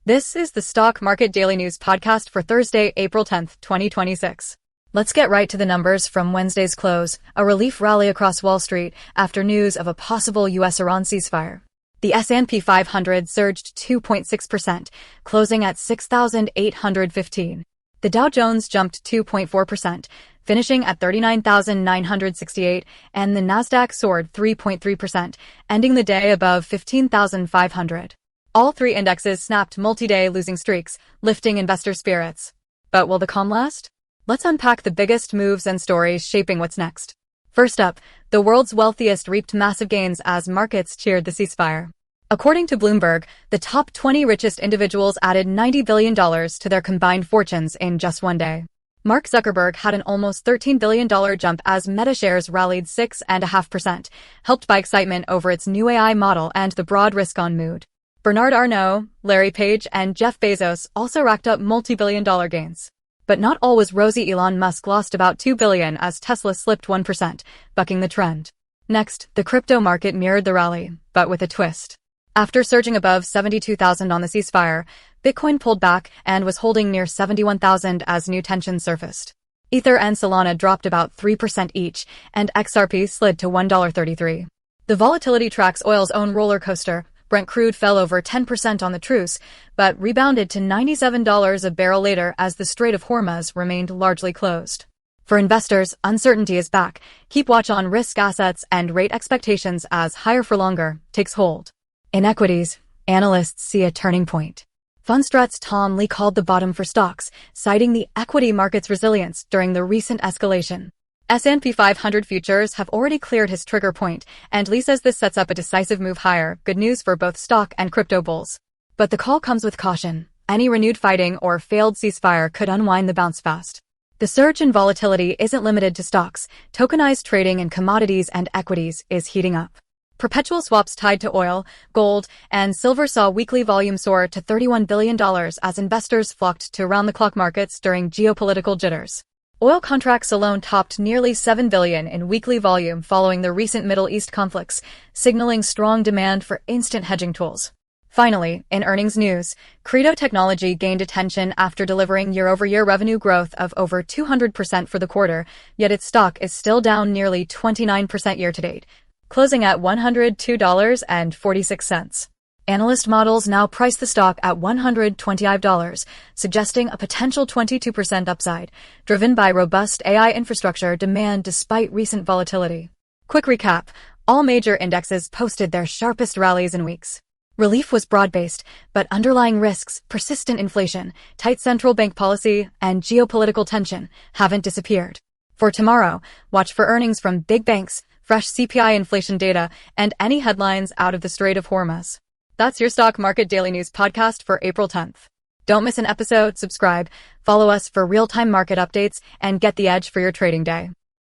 This is the Stock Market Daily News podcast for Thursday, April 10th, 2026. Let's get right to the numbers from Wednesday's close, a relief rally across Wall Street after news of a possible U.S.-Iran ceasefire. The S&P 500 surged 2.6%, closing at 6,815. The Dow Jones jumped 2.4%, finishing at 39,968, and the Nasdaq soared 3.3%, ending the day above 15,500. All three indexes snapped multi-day losing streaks, lifting investor spirits. But will the calm last? Let's unpack the biggest moves and stories shaping what's next. First up, the world's wealthiest reaped massive gains as markets cheered the ceasefire. According to Bloomberg, the top 20 richest individuals added $90 billion to their combined fortunes in just one day. Mark Zuckerberg had an almost $13 billion jump as Meta shares rallied 6.5%, helped by excitement over its new AI model and the broad risk-on mood. Bernard Arnault, Larry Page, and Jeff Bezos also racked up multi-billion-dollar gains. But not all was rosy. Elon Musk lost about $2 billion as Tesla slipped 1%, bucking the trend. Next, the crypto market mirrored the rally, but with a twist. After surging above 72,000 on the ceasefire, Bitcoin pulled back and was holding near 71,000 as new tensions surfaced. Ether and Solana dropped about 3% each, and XRP slid to $1.33. The volatility tracks oil's own roller coaster. Brent crude fell over 10% on the truce, but rebounded to $97 a barrel later as the Strait of Hormuz remained largely closed. For investors, uncertainty is back. Keep watch on risk assets and rate expectations as higher for longer takes hold. In equities, analysts see a turning point. FundStrat's Tom Lee called the bottom for stocks, citing the equity market's resilience during the recent escalation. S&P 500 futures have already cleared his trigger point, and Lee says this sets up a decisive move higher, good news for both stock and crypto bulls. But the call comes with caution. Any renewed fighting or failed ceasefire could unwind the bounce fast. The surge in volatility isn't limited to stocks. Tokenized trading in commodities and equities is heating up. Perpetual swaps tied to oil, gold, and silver saw weekly volume soar to $31 billion as investors flocked to round-the-clock markets during geopolitical jitters. Oil contracts alone topped nearly $7 billion in weekly volume following the recent Middle East conflicts, signaling strong demand for instant hedging tools. Finally, in earnings news, Credo Technology gained attention after delivering year-over-year revenue growth of over 200% for the quarter, yet its stock is still down nearly 29% year-to-date, closing at $102.46. Analyst models now price the stock at $125, suggesting a potential 22% upside, driven by robust AI infrastructure demand despite recent volatility. Quick recap, all major indexes posted their sharpest rallies in weeks. Relief was broad-based, but underlying risks, persistent inflation, tight central bank policy, and geopolitical tension haven't disappeared. For tomorrow, watch for earnings from big banks, fresh CPI inflation data, and any headlines out of the Strait of Hormuz. That's your Stock Market Daily News podcast for April 10th. Don't miss an episode, subscribe, follow us for real-time market updates, and get the edge for your trading day.